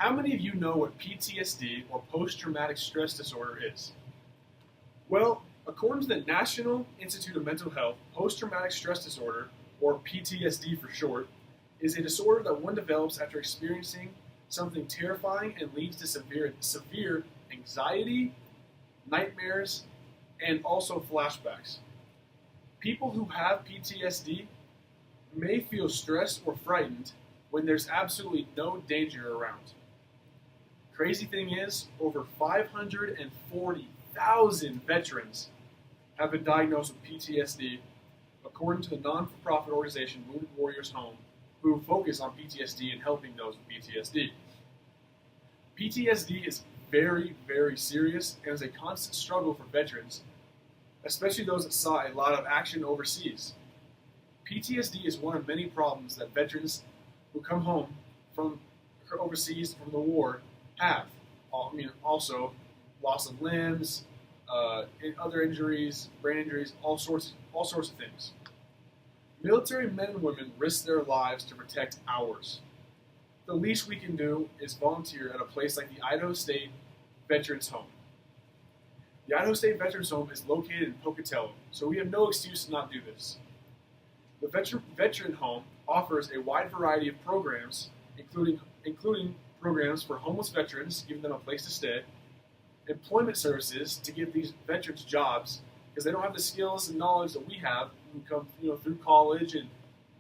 How many of you know what PTSD or post-traumatic stress disorder is? Well, according to the National Institute of Mental Health, post-traumatic stress disorder, or PTSD for short, is a disorder that one develops after experiencing something terrifying and leads to severe anxiety, nightmares, and also flashbacks. People who have PTSD may feel stressed or frightened when there's absolutely no danger around. Crazy thing is, over 540,000 veterans have been diagnosed with PTSD, according to the non-for-profit organization Wounded Warriors Home, who focus on PTSD and helping those with PTSD. PTSD is very, very serious and is a constant struggle for veterans, especially those that saw a lot of action overseas. PTSD is one of many problems that veterans who come home from overseas from the war have. Also loss of limbs, other injuries, brain injuries, all sorts of things. Military men and women risk their lives to protect ours. The least we can do is volunteer at a place like the Idaho State Veterans Home. The Idaho State Veterans Home is located in Pocatello, so we have no excuse to not do this. The Veteran Home offers a wide variety of programs, including programs for homeless veterans, giving them a place to stay, employment services to give these veterans jobs because they don't have the skills and knowledge that we have who come through college and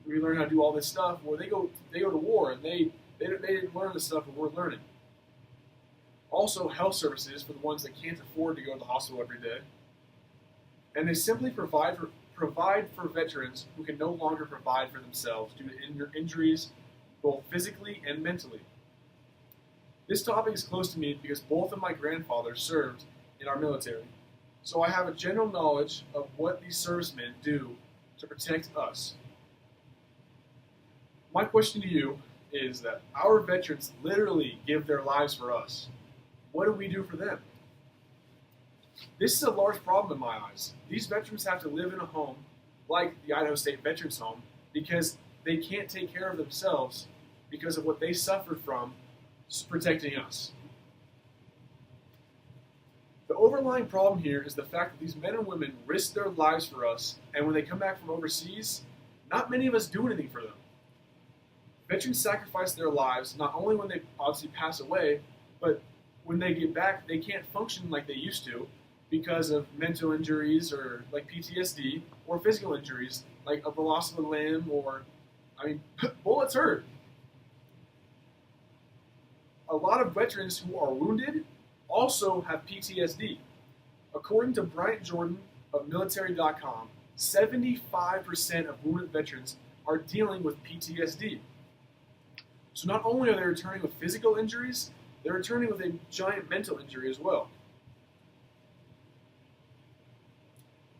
we learn how to do all this stuff. Well, they go to war and they didn't learn the stuff that we're learning. Also, health services for the ones that can't afford to go to the hospital every day, and they simply provide for veterans who can no longer provide for themselves due to injuries, both physically and mentally. This topic is close to me because both of my grandfathers served in our military, so I have a general knowledge of what these servicemen do to protect us. My question to you is that our veterans literally give their lives for us. What do we do for them? This is a large problem in my eyes. These veterans have to live in a home like the Idaho State Veterans Home because they can't take care of themselves because of what they suffered from protecting us. The overlying problem here is the fact that these men and women risk their lives for us, and when they come back from overseas, not many of us do anything for them. Veterans sacrifice their lives not only when they obviously pass away, but when they get back, they can't function like they used to because of mental injuries or like PTSD, or physical injuries like the loss of a limb or, bullets hurt. A lot of veterans who are wounded also have PTSD. According to Bryant Jordan of military.com, 75% of wounded veterans are dealing with PTSD. So not only are they returning with physical injuries, they're returning with a giant mental injury as well.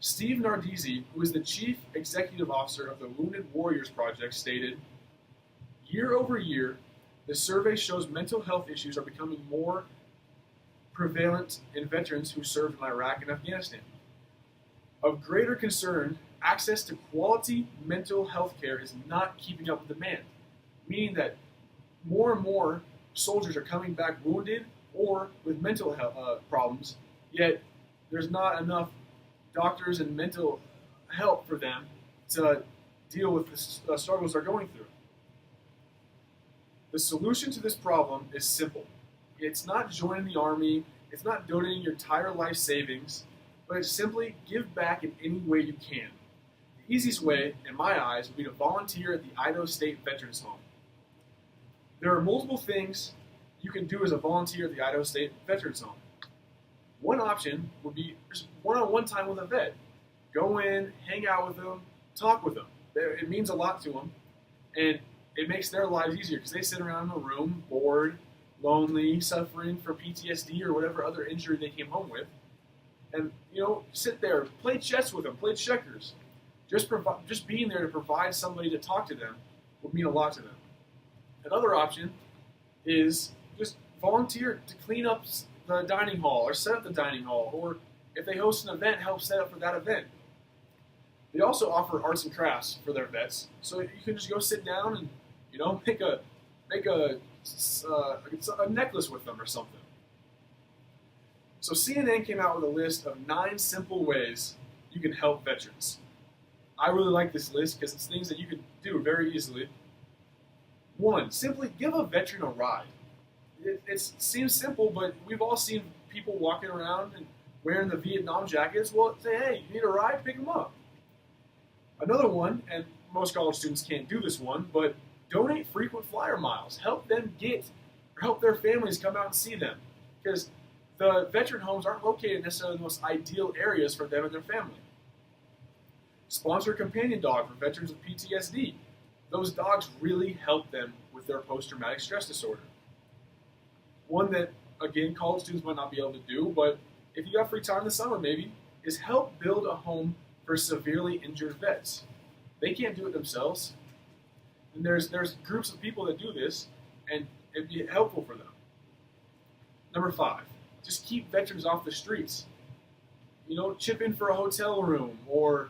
Steve Nardizzi, who is the Chief Executive Officer of the Wounded Warriors Project, stated, "Year over year, the survey shows mental health issues are becoming more prevalent in veterans who served in Iraq and Afghanistan. Of greater concern, access to quality mental health care is not keeping up with demand," meaning that more and more soldiers are coming back wounded or with mental health problems, yet there's not enough doctors and mental help for them to deal with the struggles they're going through. The solution to this problem is simple. It's not joining the Army, it's not donating your entire life savings, but it's simply give back in any way you can. The easiest way, in my eyes, would be to volunteer at the Idaho State Veterans Home. There are multiple things you can do as a volunteer at the Idaho State Veterans Home. One option would be just one-on-one time with a vet. Go in, hang out with them, talk with them. It means a lot to them, and it makes their lives easier because they sit around in a room, bored, lonely, suffering from PTSD or whatever other injury they came home with, and sit there, play chess with them, play checkers. Just being there to provide somebody to talk to them would mean a lot to them. Another option is just volunteer to clean up the dining hall or set up the dining hall, or if they host an event, help set up for that event. They also offer arts and crafts for their vets, so you can just go sit down and make a a necklace with them or something. So CNN came out with a list of 9 simple ways you can help veterans. I really like this list because it's things that you can do very easily. 1, simply give a veteran a ride. It seems simple, but we've all seen people walking around and wearing the Vietnam jackets. Well, say, hey, you need a ride? Pick them up. Another one, and most college students can't do this one, but donate frequent flyer miles. Help their families come out and see them. Because the veteran homes aren't located necessarily in the most ideal areas for them and their family. Sponsor a companion dog for veterans with PTSD. Those dogs really help them with their post-traumatic stress disorder. One that, again, college students might not be able to do, but if you got free time this summer maybe, is help build a home for severely injured vets. They can't do it themselves. And there's groups of people that do this, and it'd be helpful for them. Number 5, just keep veterans off the streets. Chip in for a hotel room, or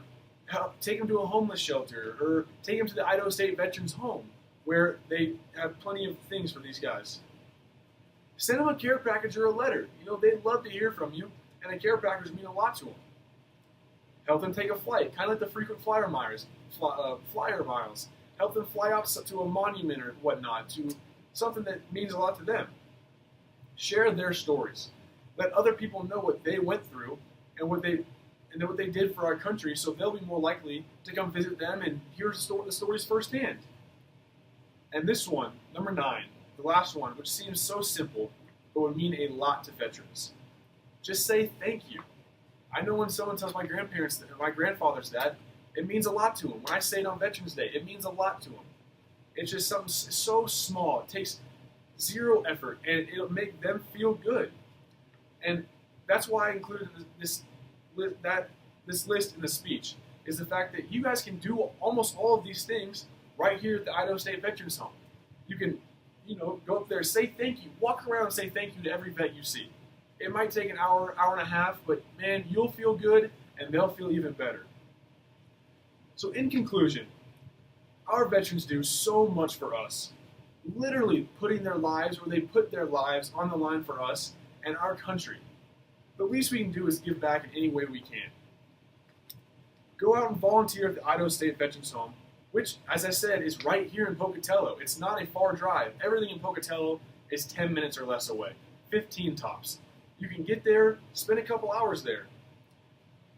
take them to a homeless shelter, or take them to the Idaho State Veterans Home, where they have plenty of things for these guys. Send them a care package or a letter. They'd love to hear from you, and the care packages mean a lot to them. Help them take a flight, kind of like the frequent flyer miles. Help them fly out to a monument or whatnot, to something that means a lot to them. Share their stories. Let other people know what they went through and what they did for our country, so they'll be more likely to come visit them and hear the stories firsthand. And this one, number 9, the last one, which seems so simple, but would mean a lot to veterans. Just say thank you. I know when someone tells my grandparents or my grandfathers that, it means a lot to them. When I say it on Veterans Day, it means a lot to them. It's just something so small. It takes 0 effort, and it'll make them feel good. And that's why I included this list in the speech, is the fact that you guys can do almost all of these things right here at the Idaho State Veterans Home. You can, go up there, say thank you, walk around and say thank you to every vet you see. It might take an hour, hour and a half, but man, you'll feel good and they'll feel even better. So in conclusion, our veterans do so much for us, literally putting their lives where they put their lives on the line for us and our country. The least we can do is give back in any way we can. Go out and volunteer at the Idaho State Veterans Home, which, as I said, is right here in Pocatello. It's not a far drive. Everything in Pocatello is 10 minutes or less away, 15 tops. You can get there, spend a couple hours there.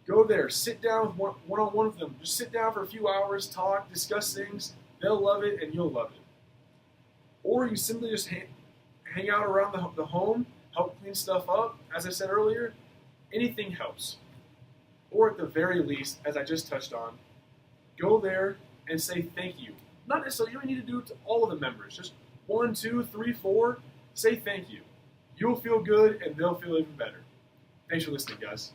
Go there, sit down with one-on-one with them. Just sit down for a few hours, talk, discuss things. They'll love it, and you'll love it. Or you simply just hang out around the home, help clean stuff up. As I said earlier, anything helps. Or at the very least, as I just touched on, go there and say thank you. Not necessarily, you don't need to do it to all of the members. Just 1, 2, 3, 4, say thank you. You'll feel good, and they'll feel even better. Thanks for listening, guys.